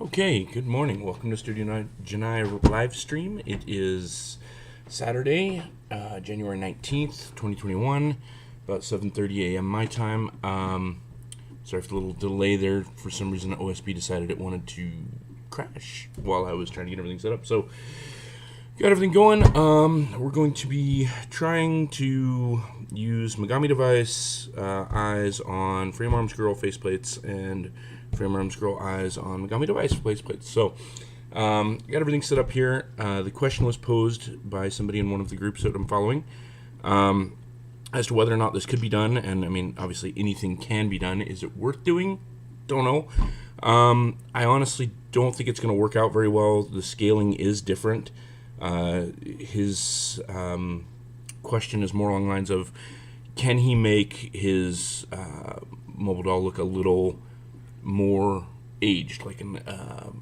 Okay, good morning. Welcome to Studio Janai live stream. It is Saturday, January 19th, 2021, about 7:30 a.m. my time. Sorry for the little delay there. For some reason, OSB decided it wanted to crash while I was trying to get everything set up. So, got everything going. We're going to be trying to use Megami device eyes on Frame Arms Girl faceplates and Frame Arms Girl eyes on Megami device faceplates. So, got everything set up here. The question was posed by somebody in one of the groups that I'm following as to whether or not this could be done. And I mean, obviously, anything can be done. Is it worth doing? Don't know. I honestly don't think it's going to work out very well. The scaling is different. His question is more along the lines of, can he make his mobile doll look a little more aged, like a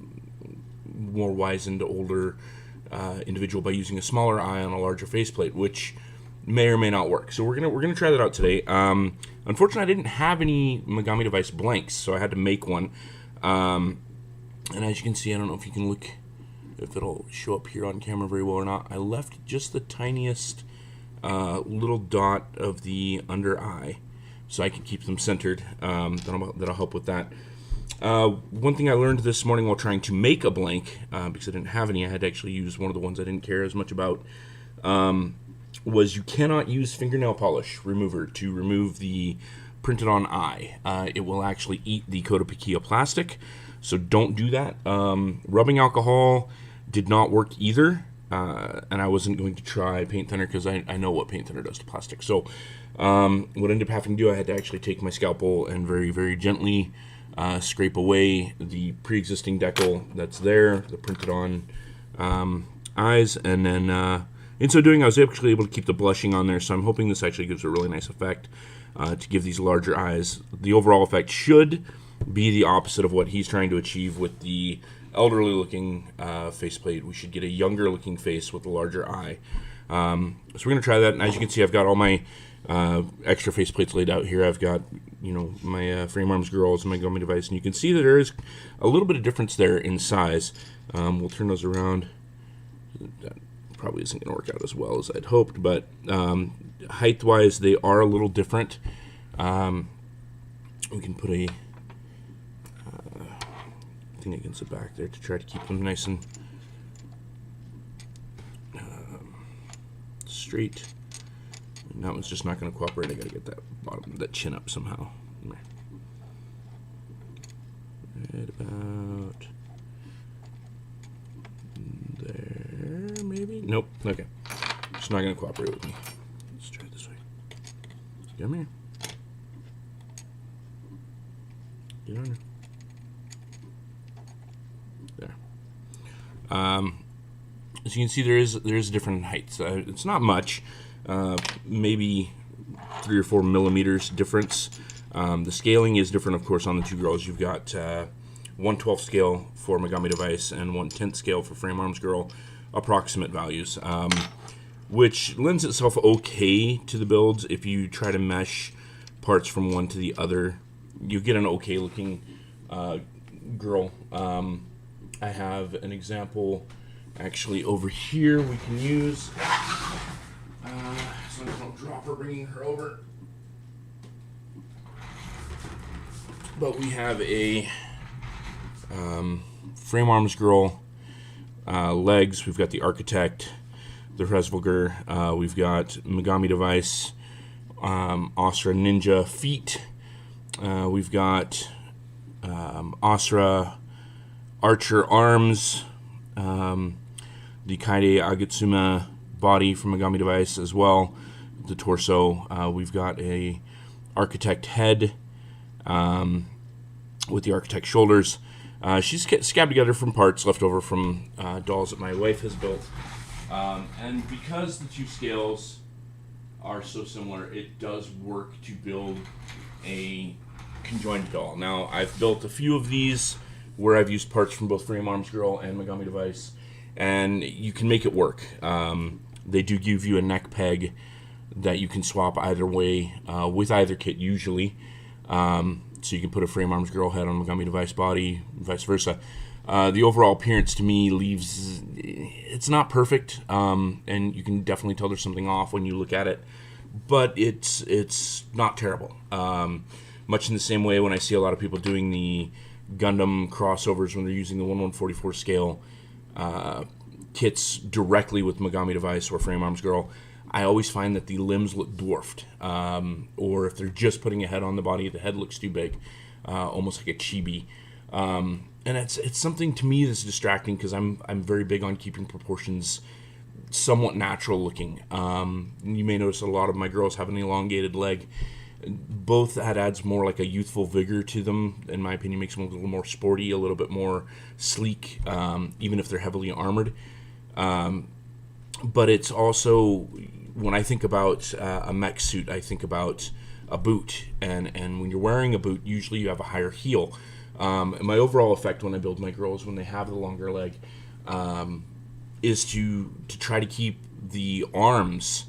more wizened, older individual by using a smaller eye on a larger faceplate, which may or may not work. So we're gonna try that out today. Unfortunately, I didn't have any Megami device blanks, so I had to make one. And as you can see, I don't know if you can look, if it'll show up here on camera very well or not. I left just the tiniest little dot of the under eye, so I can keep them centered. That'll help with that. One thing I learned this morning while trying to make a blank, because I didn't have any, I had to actually use one of the ones I didn't care as much about, was you cannot use fingernail polish remover to remove the printed on eye. It will actually eat the Cotopaxi plastic, so don't do that. Rubbing alcohol did not work either, and I wasn't going to try paint thinner because I know what paint thinner does to plastic. So what I ended up having to do, I had to actually take my scalpel and very, very gently scrape away the pre-existing decal that's there, the printed on eyes, and then in so doing I was actually able to keep the blushing on there, so I'm hoping this actually gives a really nice effect to give these larger eyes. The overall effect should be the opposite of what he's trying to achieve with the elderly looking faceplate. We should get a younger looking face with a larger eye. So we're going to try that, and as you can see, I've got all my extra faceplates laid out here. I've got, my Frame Arms Girls and my Megami device, and you can see that there is a little bit of difference there in size. We'll turn those around. That probably isn't going to work out as well as I'd hoped, but height-wise, they are a little different. We can put a thing against the back there to try to keep them nice and straight. And that one's just not going to cooperate. I got to get that chin up somehow. Right about there, maybe? Nope. Okay. It's not going to cooperate with me. Let's try it this way. Come here. Get on there. There. As you can see, there is different heights. It's not much. Maybe 3 or 4 millimeters difference. The scaling is different, of course, on the two girls. You've got 1/12 scale for Megami device and 1/10 scale for Frame Arms Girl, approximate values, which lends itself okay to the builds. If you try to mesh parts from one to the other, you get an okay looking girl. I have an example actually over here we can use. So I don't drop her bringing her over. But we have a Frame Arms Girl legs. We've got the Architect, the Resvolger. We've got Megami device, Asura Ninja feet. We've got Asura Archer arms. The Kaide Agatsuma body from Megami device as well. The torso. We've got a Architect head with the Architect shoulders. She's scabbed together from parts left over from dolls that my wife has built. And because the two scales are so similar, it does work to build a conjoined doll. Now, I've built a few of these where I've used parts from both Frame Arms Girl and Megami device, and you can make it work. They do give you a neck peg that you can swap either way with either kit usually. So you can put a Frame Arms Girl head on Megami device body, vice versa. The overall appearance to me leaves, it's not perfect, and you can definitely tell there's something off when you look at it, but it's not terrible. Much in the same way when I see a lot of people doing the Gundam crossovers when they're using the 1/144 scale kits directly with Megami Device or Frame Arms Girl, I always find that the limbs look dwarfed, or if they're just putting a head on the body, the head looks too big, almost like a chibi. And it's something to me that's distracting because I'm very big on keeping proportions somewhat natural looking. You may notice a lot of my girls have an elongated leg. Both that adds more like a youthful vigor to them. In my opinion, makes them a little more sporty, a little bit more sleek, even if they're heavily armored. But it's also, when I think about a mech suit, I think about a boot, and when you're wearing a boot, usually you have a higher heel. And my overall effect when I build my girls when they have the longer leg is to try to keep the arms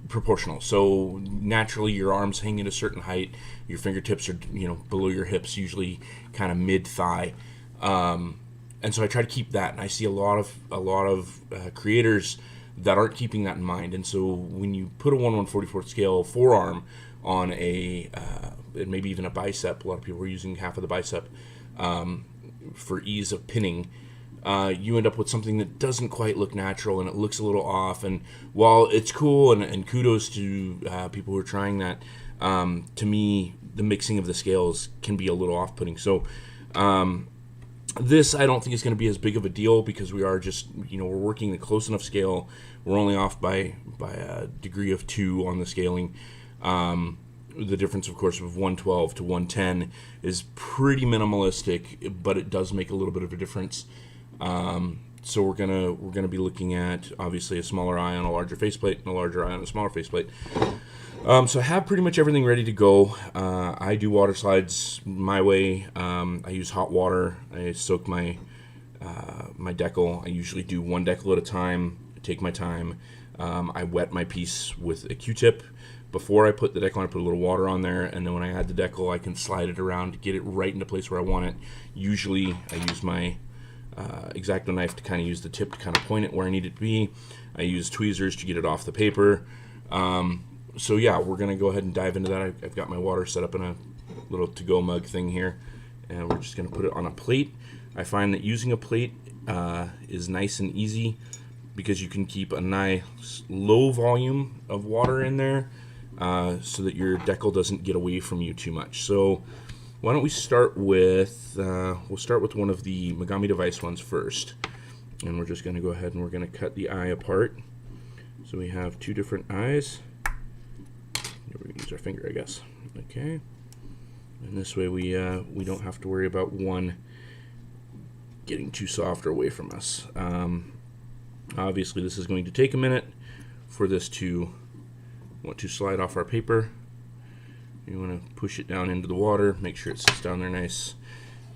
proportional. So naturally your arms hang at a certain height, your fingertips are below your hips, usually kind of mid thigh, and so I try to keep that. And I see a lot of creators that aren't keeping that in mind. And so when you put a 1/144 scale forearm on and maybe even a bicep, a lot of people are using half of the bicep for ease of pinning. You end up with something that doesn't quite look natural, and it looks a little off. And while it's cool, and kudos to people who are trying that, to me, the mixing of the scales can be a little off-putting. So this, I don't think is going to be as big of a deal because we are just, we're working a close enough scale. We're only off by a degree of 2 on the scaling. The difference, of course, of 112 to 110 is pretty minimalistic, but it does make a little bit of a difference. So we're gonna be looking at obviously a smaller eye on a larger faceplate and a larger eye on a smaller faceplate. So I have pretty much everything ready to go. I do water slides my way. I use hot water. I soak my decal. I usually do one decal at a time. I take my time. I wet my piece with a Q-tip. Before I put the decal on, I put a little water on there, and then when I add the decal, I can slide it around to get it right into place where I want it. Usually I use my X-Acto knife to kind of use the tip to kind of point it where I need it to be. I use tweezers to get it off the paper. So yeah, we're going to go ahead and dive into that. I've got my water set up in a little to-go mug thing here, and we're just going to put it on a plate. I find that using a plate is nice and easy because you can keep a nice low volume of water in there so that your decal doesn't get away from you too much. So why don't we start with, we'll start with one of the Megami Device ones first. And we're just going to go ahead and we're going to cut the eye apart. So we have 2 different eyes. We're going to use our finger, I guess. Okay. And this way we don't have to worry about one getting too soft or away from us. Obviously this is going to take a minute for this to want to slide off our paper. You want to push it down into the water, make sure it sits down there nice.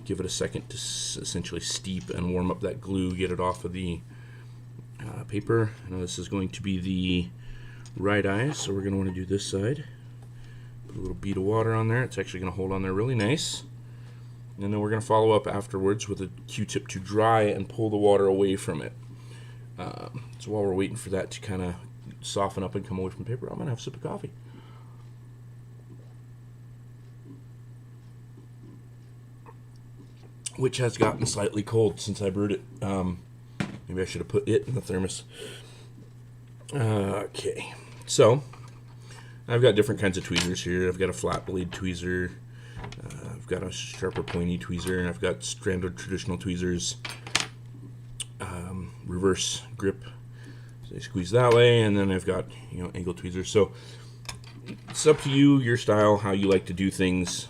Give it a second to essentially steep and warm up that glue, get it off of the paper. Now this is going to be the right eye, so we're going to want to do this side. Put a little bead of water on there. It's actually going to hold on there really nice. And then we're going to follow up afterwards with a Q-tip to dry and pull the water away from it. So while we're waiting for that to kind of soften up and come away from the paper, I'm going to have a sip of coffee. Which has gotten slightly cold since I brewed it. Maybe I should have put it in the thermos. Okay, so I've got different kinds of tweezers here. I've got a flat blade tweezer, I've got a sharper pointy tweezer, and I've got standard traditional tweezers, reverse grip. So I squeeze that way, and then I've got angle tweezers. So it's up to you, your style, how you like to do things.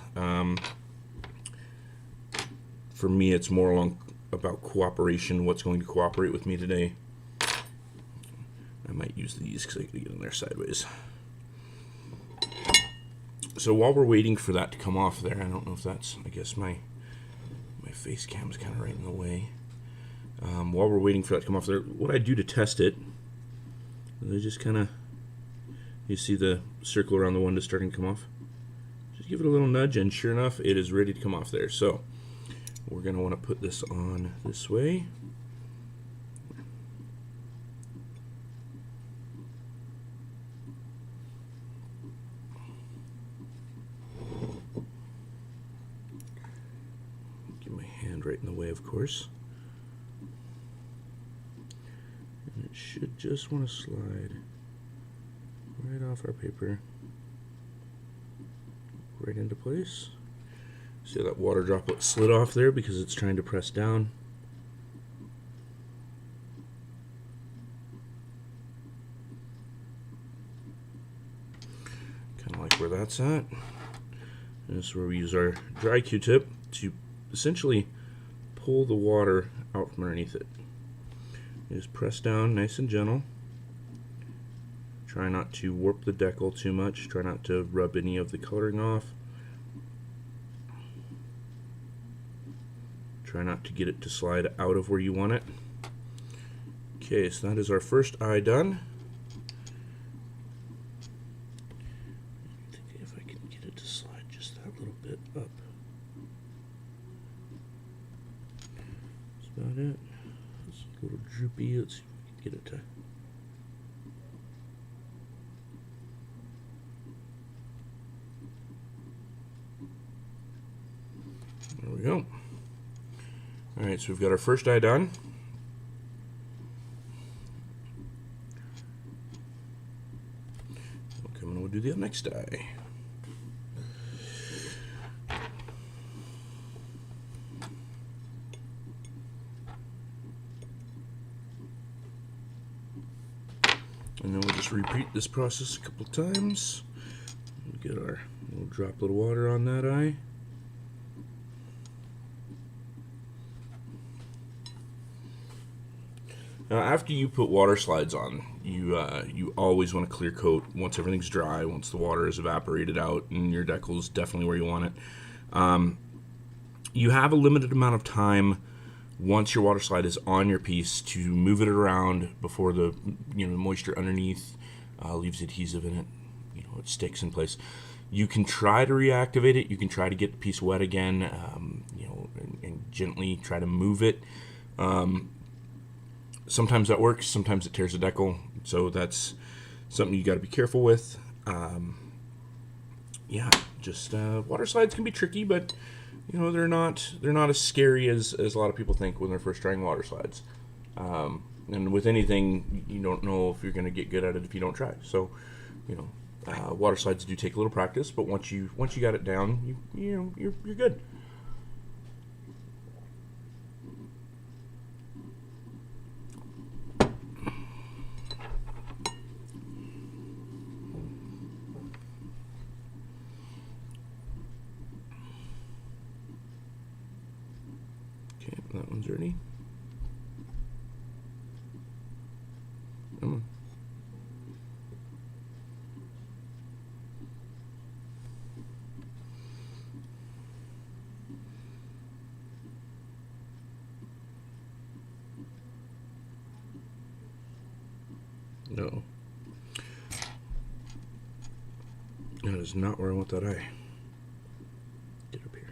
For me, it's more along about cooperation, what's going to cooperate with me today. I might use these because I can get in there sideways. So while we're waiting for that to come off there, I don't know if that's, I guess my face cam is kind of right in the way. While we're waiting for that to come off there, what I do to test it is I just kind of, you see the circle around the one that's starting to come off? Just give it a little nudge, and sure enough, it is ready to come off there. So We're going to want to put this on this way. Get my hand right in the way, of course. And it should just want to slide right off our paper, right into place. See that water droplet slid off there because it's trying to press down. Kind of like where that's at. And this is where we use our dry Q-tip to essentially pull the water out from underneath it. Just press down nice and gentle. Try not to warp the decal too much. Try not to rub any of the coloring off. Try not to get it to slide out of where you want it. Okay, so that is our first eye done. If I can get it to slide just that little bit up. That's about it. It's a little droopy. Let's see if we can get it to. There we go. Alright, so we've got our first eye done. Okay, and we'll do the next eye. And then we'll just repeat this process a couple times. Get our little droplet of water on that eye. Now, after you put water slides on, you always want to clear coat once everything's dry, once the water is evaporated out, and your decal is definitely where you want it. You have a limited amount of time once your water slide is on your piece to move it around before the moisture underneath leaves adhesive in it. It sticks in place. You can try to reactivate it. You can try to get the piece wet again. And gently try to move it. Sometimes that works, sometimes it tears the decal, so that's something you got to be careful with. Yeah, just water slides can be tricky, but they're not as scary as a lot of people think when they're first trying water slides. And with anything, you don't know if you're going to get good at it if you don't try. So, water slides do take a little practice, but once you got it down, you're good. Okay, that one's ready. Come on. No. That is not where I want that eye. Get up here.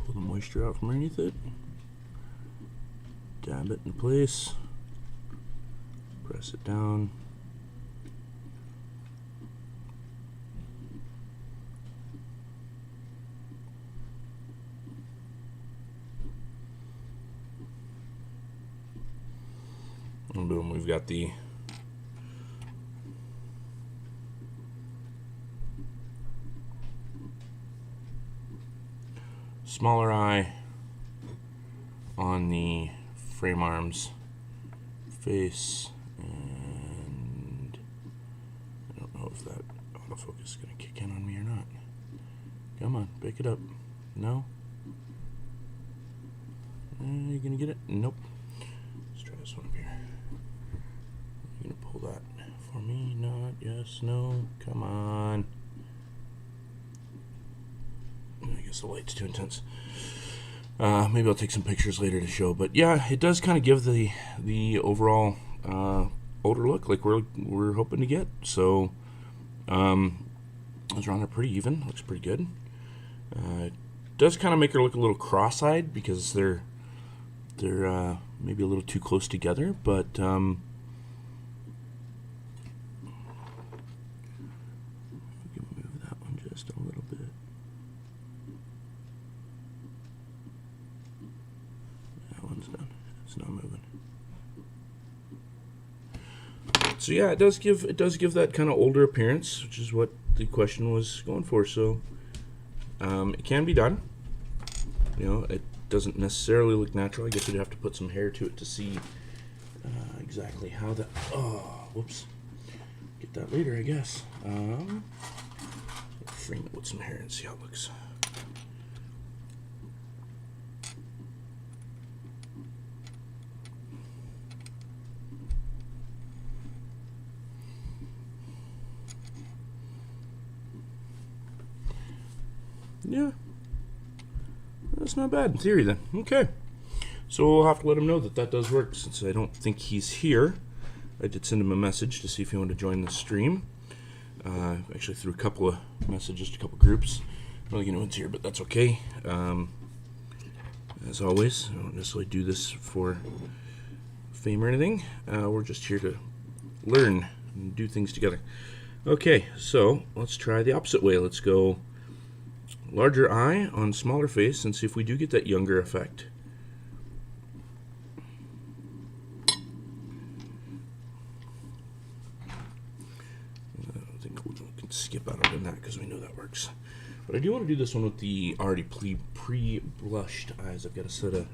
Pull the moisture out from underneath it. Dab it in place. Press it down. And boom, we've got the smaller eye on the frame arms face, and I don't know if that autofocus is going to kick in on me or not. Come on, pick it up. No? You gonna get it? Nope. Let's try this one up here. You gonna pull that for me? Not, yes, no. Come on. I guess the light's too intense. Maybe I'll take some pictures later to show, but yeah, it does kind of give the overall older look like we're hoping to get. So those are on there pretty even. Looks pretty good. It does kind of make her look a little cross-eyed because they're maybe a little too close together, but we can move that one just a little bit. That one's done. It's not moving. So yeah, it does give that kind of older appearance, which is what the question was going for. So it can be done. You know, it doesn't necessarily look natural. I guess you'd have to put some hair to it to see exactly how that. Oh, whoops! Get that later, I guess. Frame it with some hair and see how it looks. Yeah, that's not bad in theory then. Okay, so we'll have to let him know that that does work since I don't think he's here. I did send him a message to see if he wanted to join the stream. Actually threw a couple of messages to a couple groups. I don't think anyone's here, but that's okay. As always, I don't necessarily do this for fame or anything. We're just here to learn and do things together. Okay, so let's try the opposite way. Let's go larger eye on smaller face and see if we do get that younger effect. I think we can skip out on that because we know that works. But I do want to do this one with the already pre-blushed eyes. I've got a set of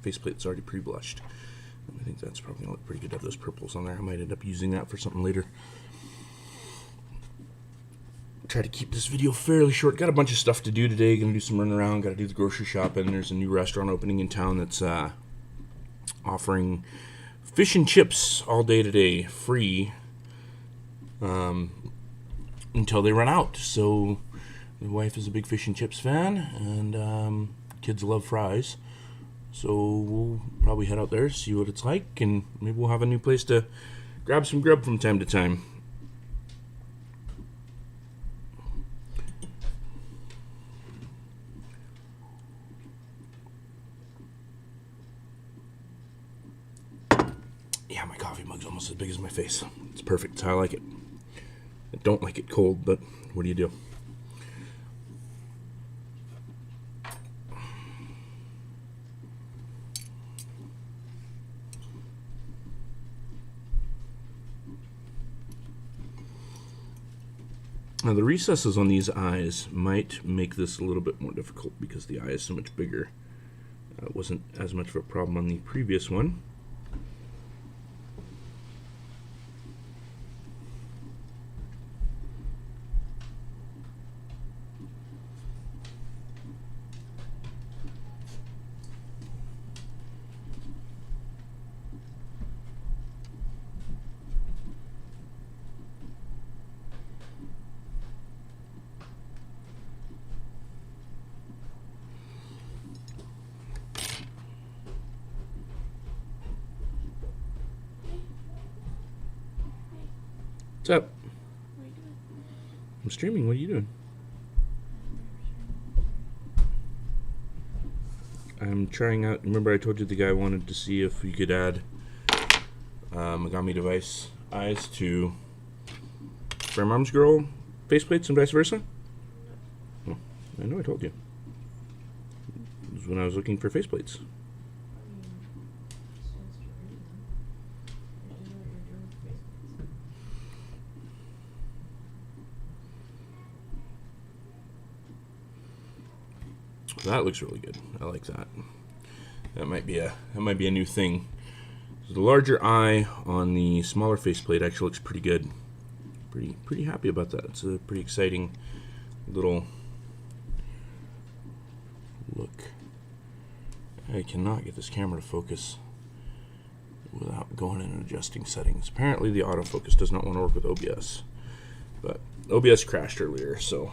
faceplate that's already pre-blushed. I think that's probably going to look pretty good to have those purples on there. I might end up using that for something later. Try to keep this video fairly short. Got a bunch of stuff to do today. Gonna do some run around. Got to do the grocery shopping. There's a new restaurant opening in town that's offering fish and chips all day today, free, until they run out. So my wife is a big fish and chips fan, and kids love fries. So we'll probably head out there, see what it's like, and maybe we'll have a new place to grab some grub from time to time. Yeah, my coffee mug's almost as big as my face. It's perfect. It's how I like it. I don't like it cold, but what do you do? Now the recesses on these eyes might make this a little bit more difficult because the eye is so much bigger. It wasn't as much of a problem on the previous one. What's up? What are you doing? I'm streaming. What are you doing? I'm trying out. Remember, I told you the guy wanted to see if we could add Megami device eyes to Firearms Girl faceplates and vice versa. Oh, I know I told you. It was when I was looking for faceplates. That looks really good. I like that. That might be a new thing. So the larger eye on the smaller faceplate actually looks pretty good. Pretty happy about that. It's a pretty exciting little look. I cannot get this camera to focus without going in and adjusting settings. Apparently the autofocus does not want to work with OBS. But OBS crashed earlier, so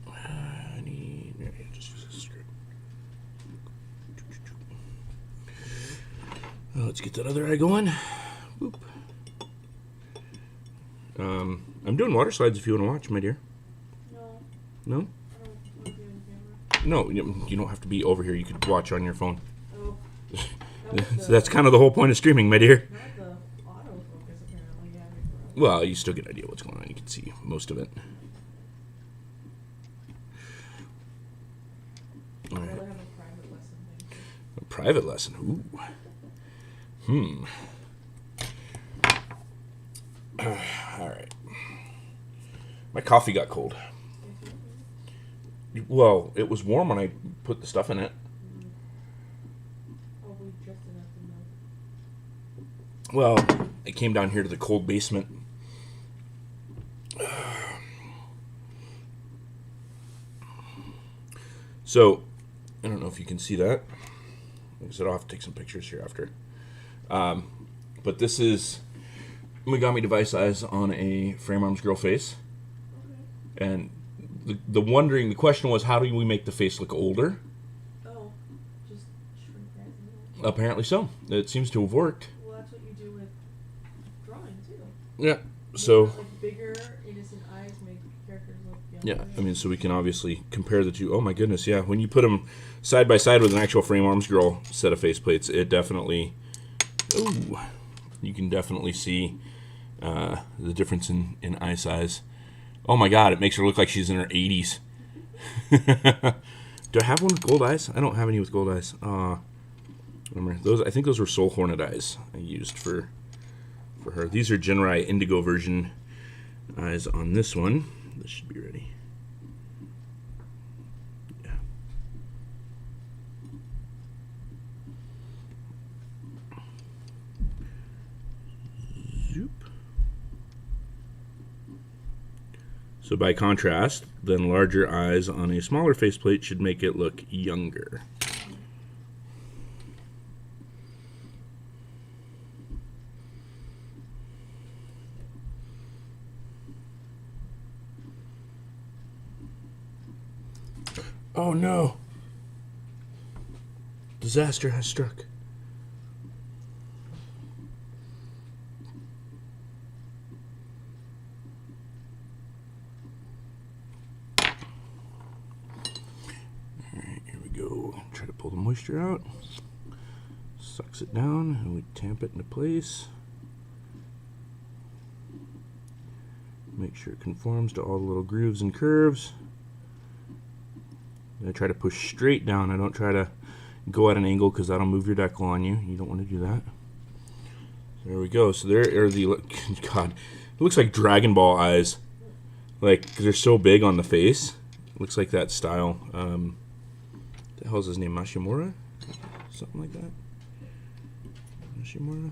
I need just use this script. Let's get that other eye going. Boop. I'm doing water slides if you want to watch, my dear. No. No? I don't want to be on camera. No, you don't have to be over here. You could watch on your phone. Oh. So that's kind of the whole point of streaming, my dear. Not the autofocus, apparently. Yeah, Well, you still get an idea what's going on. You can see most of it. All I'd right. rather have a private lesson thing. A private lesson. Ooh. All right. My coffee got cold. Well, it was warm when I put the stuff in it. Probably just enough to melt. Well, I came down here to the cold basement. So, I don't know if you can see that. Like I said, I'll have to take some pictures here after. But this is Megami device eyes on a frame arms girl face. Okay. And the question was, how do we make the face look older? Oh, just shrink that a little. Apparently so. It seems to have worked. Well, that's what you do with drawing, too. Yeah. So, Like bigger, innocent eyes make characters look younger. yeah, I mean, so we can obviously compare the two. Oh my goodness, yeah. When you put them side by side with an actual frame arms girl set of faceplates, it definitely, ooh, you can definitely see the difference in eye size. Oh my god, it makes her look like she's in her 80s. Do I have one with gold eyes? I don't have any with gold eyes. Remember those? I think those were Soul Hornet eyes I used for her. These are Genrai Indigo version eyes on this one. This should be ready. Yeah. Zoop. So by contrast, then larger eyes on a smaller faceplate should make it look younger. Oh no! Disaster has struck. Alright, here we go. Try to pull the moisture out. Sucks it down and we tamp it into place. Make sure it conforms to all the little grooves and curves. I try to push straight down. I don't try to go at an angle because that'll move your decal on you. You don't want to do that. There we go. So there are the, God, it looks like Dragon Ball eyes. Like, they're so big on the face. It looks like that style. What the hell's his name? Mashimura? Something like that? Mashimura?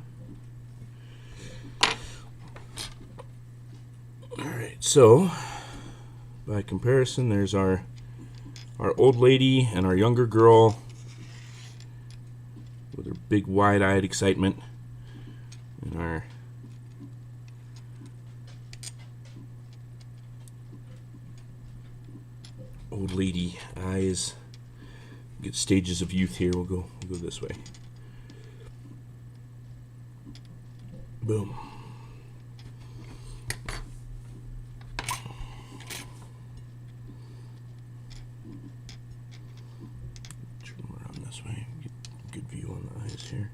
Alright, so by comparison, there's our old lady and our younger girl with her big wide-eyed excitement, and our old lady eyes. Get stages of youth here. We'll go this way. Boom. This way, get a good view on the eyes here.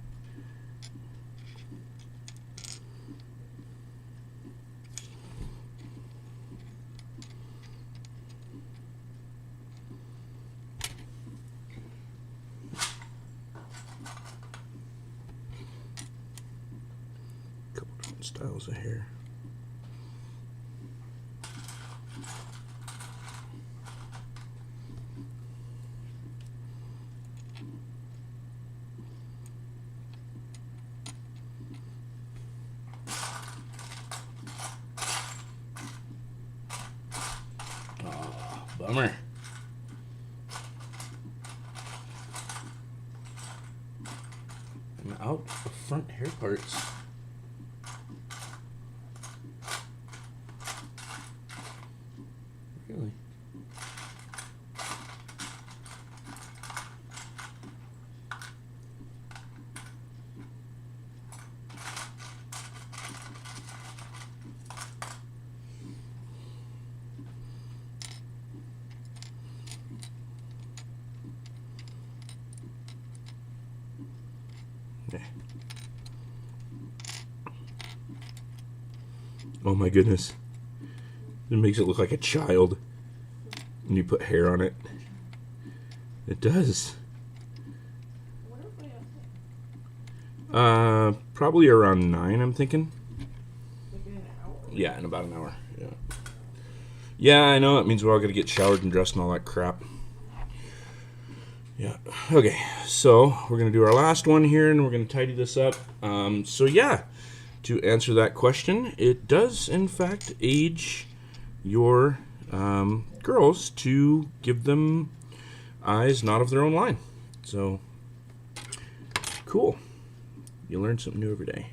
A couple different styles of hair. Bummer. out the front hair parts. Really? Yeah. Oh my goodness. It makes it look like a child when you put hair on it. It does. What are we up to? Probably around 9, I'm thinking. Like in an hour? Yeah, in about an hour. Yeah. Yeah, I know. It means we're all going to get showered and dressed and all that crap. Yeah. Okay, so we're going to do our last one here and we're going to tidy this up. So, yeah, to answer that question, it does, in fact, age your girls to give them eyes not of their own line. So, cool. You learn something new every day.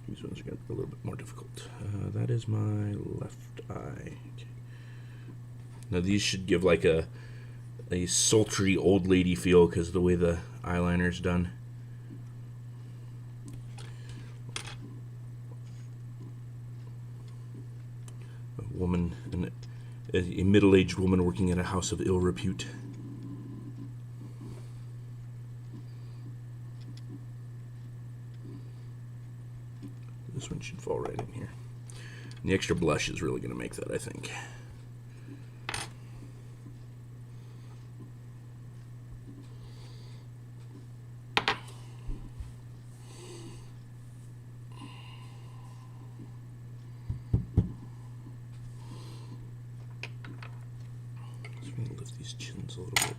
These ones are going to be a little bit more difficult. That is my left eye. Okay. Now these should give like a sultry old lady feel because of the way the eyeliner is done. A woman, a middle-aged woman working at a house of ill repute. This one should fall right in here. And the extra blush is really going to make that, I think. So I'm going to lift these chins a little bit.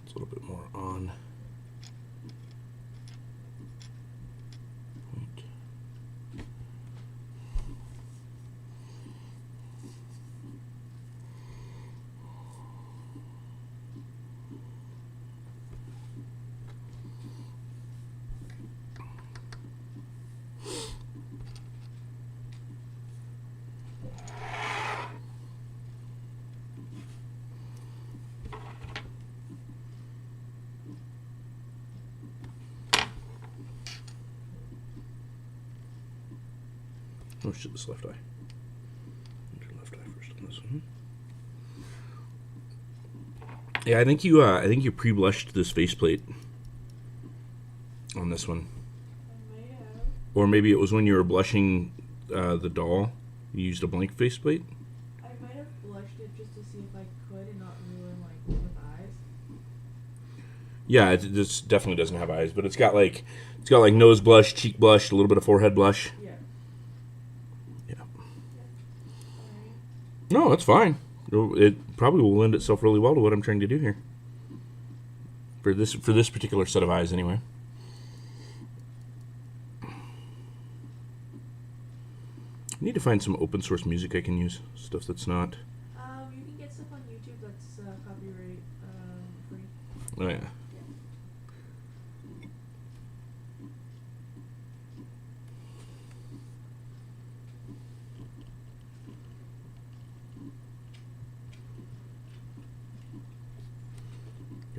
It's a little bit more on. Oh shit, this left eye. Do left eye first on this one. Yeah, I think you pre-blushed this faceplate on this one, I may have. or maybe it was when you were blushing the doll. You used a blank faceplate. I might have blushed it just to see if I could and not ruin like with eyes. Yeah, this definitely doesn't have eyes, but it's got like nose blush, cheek blush, a little bit of forehead blush. Yeah. Yeah. Sorry. No, that's fine. It probably will lend itself really well to what I'm trying to do here. For this particular set of eyes, anyway. I need to find some open source music I can use. Stuff that's not. You can get stuff on YouTube that's copyright free. Oh yeah.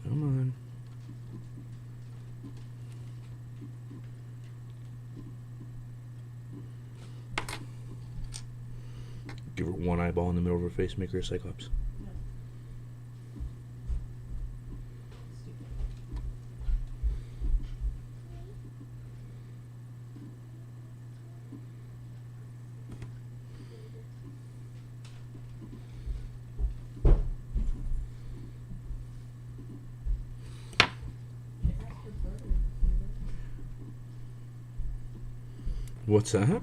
Come on. Give her one eyeball in the middle of her face, make her a cyclops. No. Stupid. It has the burger in the What's that?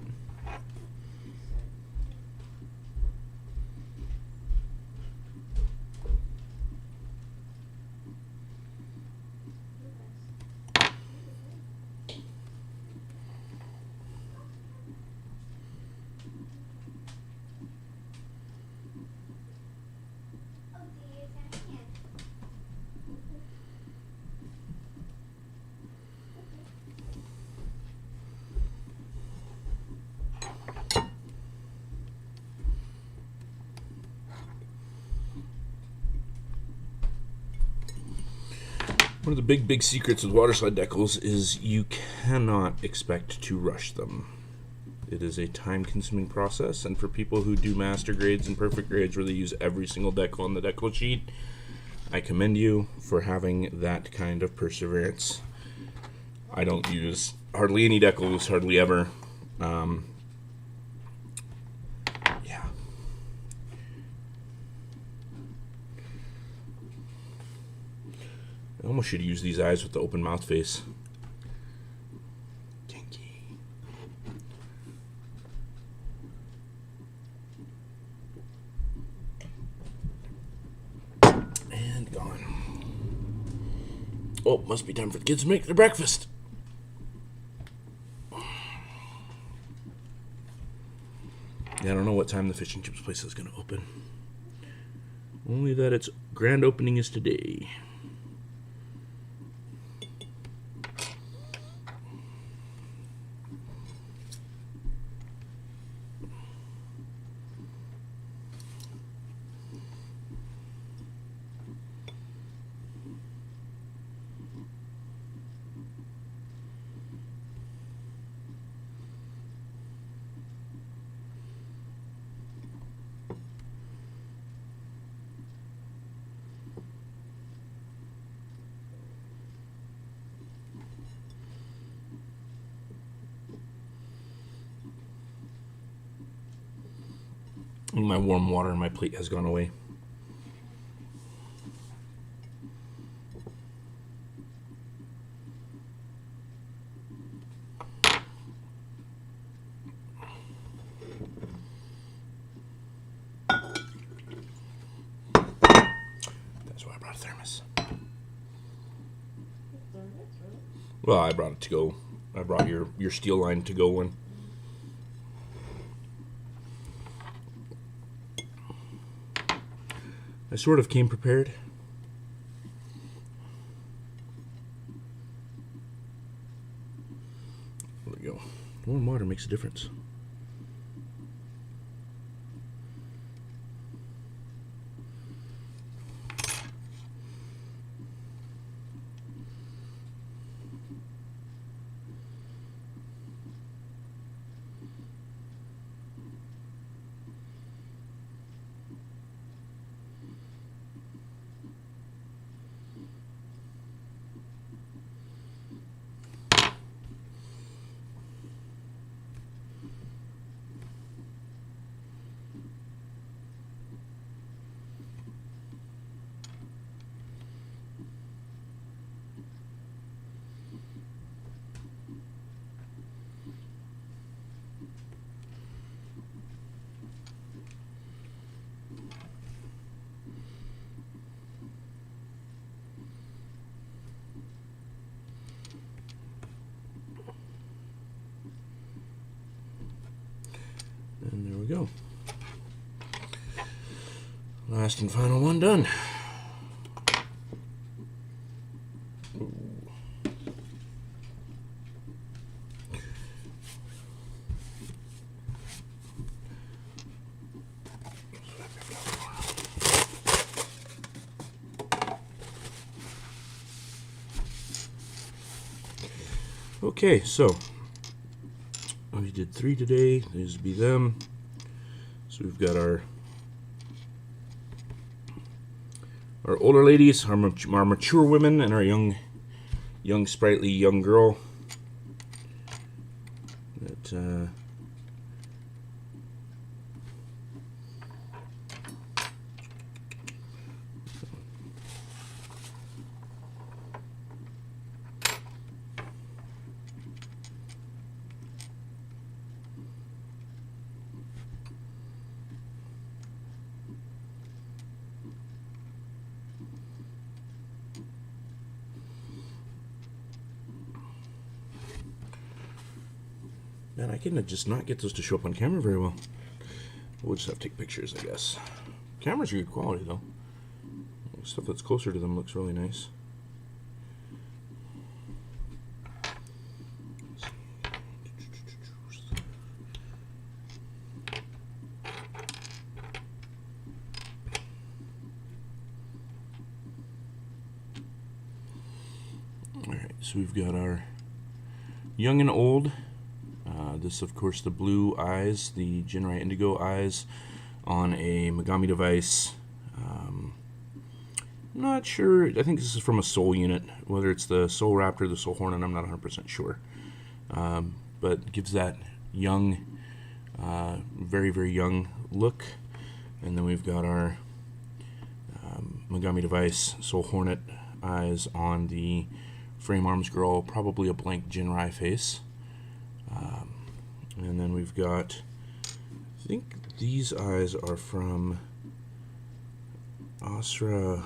One of the big secrets with waterslide decals is you cannot expect to rush them. It is a time-consuming process, and for people who do master grades and perfect grades where they use every single decal on the decal sheet, I commend you for having that kind of perseverance. I don't use hardly any decals, hardly ever. Yeah. I almost should use these eyes with the open mouth face. Kinky. And gone. Oh, must be time for the kids to make their breakfast. Yeah, I don't know what time the fish and chips place is going to open. Only that its grand opening is today. My warm water on my plate has gone away. That's why I brought a thermos. Well, I brought it to go. I brought your steel line to go one. I sort of came prepared. There we go. Warm water makes a difference. And there we go. Last and final one done. Ooh. Okay, so we did 3 today. These would be them. So we've got our older ladies, our mature women, and our young sprightly young girl. That Man, I can just not get those to show up on camera very well. We'll just have to take pictures, I guess. Cameras are good quality, though. Stuff that's closer to them looks really nice. So we've got our young and old. This, of course, the blue eyes, the Jinrai Indigo eyes on a Megami device. Not sure. I think this is from a Soul unit. Whether it's the Soul Raptor, the Soul Hornet, I'm not 100% sure. But gives that young, very, very young look. And then we've got our Megami device, Soul Hornet eyes on the Frame Arms Girl, probably a blank Jinrai face. And then we've got, I think these eyes are from Asra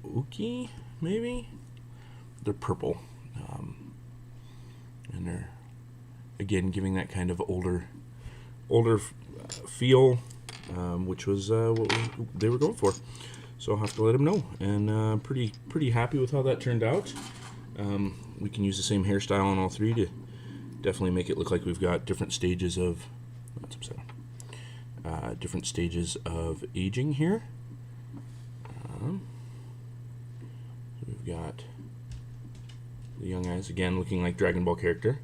Uki, maybe? They're purple. And they're, again, giving that kind of older feel, which was what they were going for. So I'll have to let them know. And pretty happy with how that turned out. We can use the same hairstyle on all three to definitely make it look like we've got different stages of different stages of aging here. We've got the young eyes again looking like Dragon Ball character.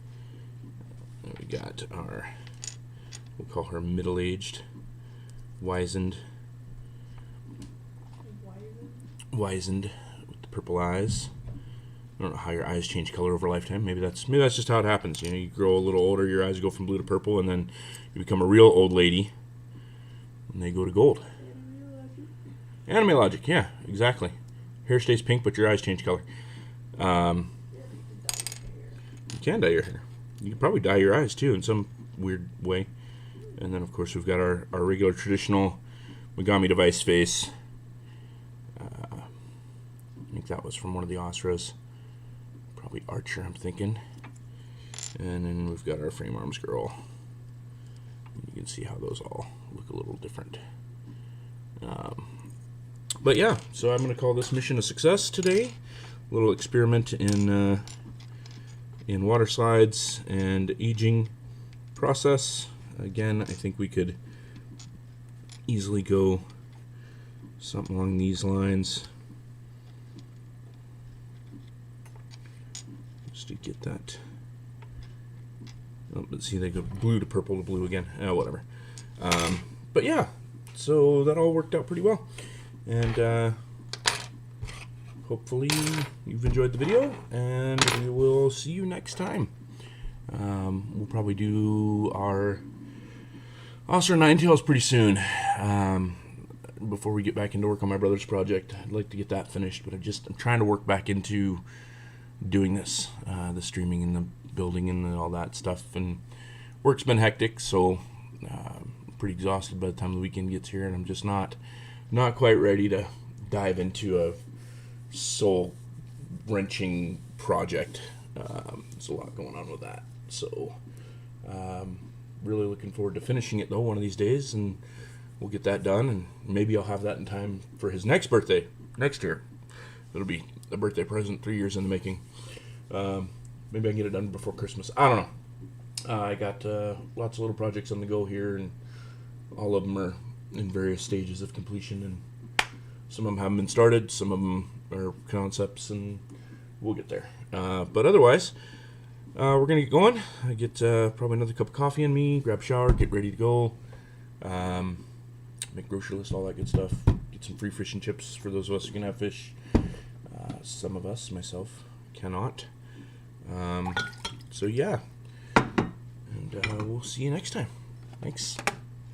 And we got our, we'll call her middle-aged, wizened with the purple eyes. I don't know how your eyes change color over a lifetime. Maybe that's just how it happens. You know, you grow a little older, your eyes go from blue to purple, and then you become a real old lady, and they go to gold. Anime logic, yeah, exactly. Hair stays pink, but your eyes change color. You can dye your hair. You can probably dye your eyes too in some weird way. And then, of course, we've got our regular traditional Megami device face. I think that was from one of the Astras. Probably Archer, I'm thinking. And then we've got our Frame Arms Girl. You can see how those all look a little different. But yeah, so I'm going to call this mission a success today. A little experiment in water slides and aging process. Again, I think we could easily go something along these lines. Just to get that. Oh, let's see, they go blue to purple to blue again. Whatever. But yeah, so that all worked out pretty well. And hopefully you've enjoyed the video, and we will see you next time. We'll probably do our Oscar Ninetales pretty soon. Before we get back into work on my brother's project, I'd like to get that finished, but I'm trying to work back into doing this, the streaming and the building and all that stuff. And work's been hectic, so I'm pretty exhausted by the time the weekend gets here, and I'm just not quite ready to dive into a soul-wrenching project. There's a lot going on with that. So, really looking forward to finishing it, though, one of these days, and we'll get that done, and maybe I'll have that in time for his next birthday, next year. It'll be a birthday present, 3 years in the making. Maybe I can get it done before Christmas. I don't know. I got lots of little projects on the go here, and all of them are in various stages of completion, and some of them haven't been started, some of them are concepts, and we'll get there. But otherwise, we're going to get going. I get probably another cup of coffee in me, grab a shower, get ready to go, make grocery list, all that good stuff, get some free fish and chips for those of us who can have fish. Some of us, myself, cannot. So yeah, and we'll see you next time. Thanks.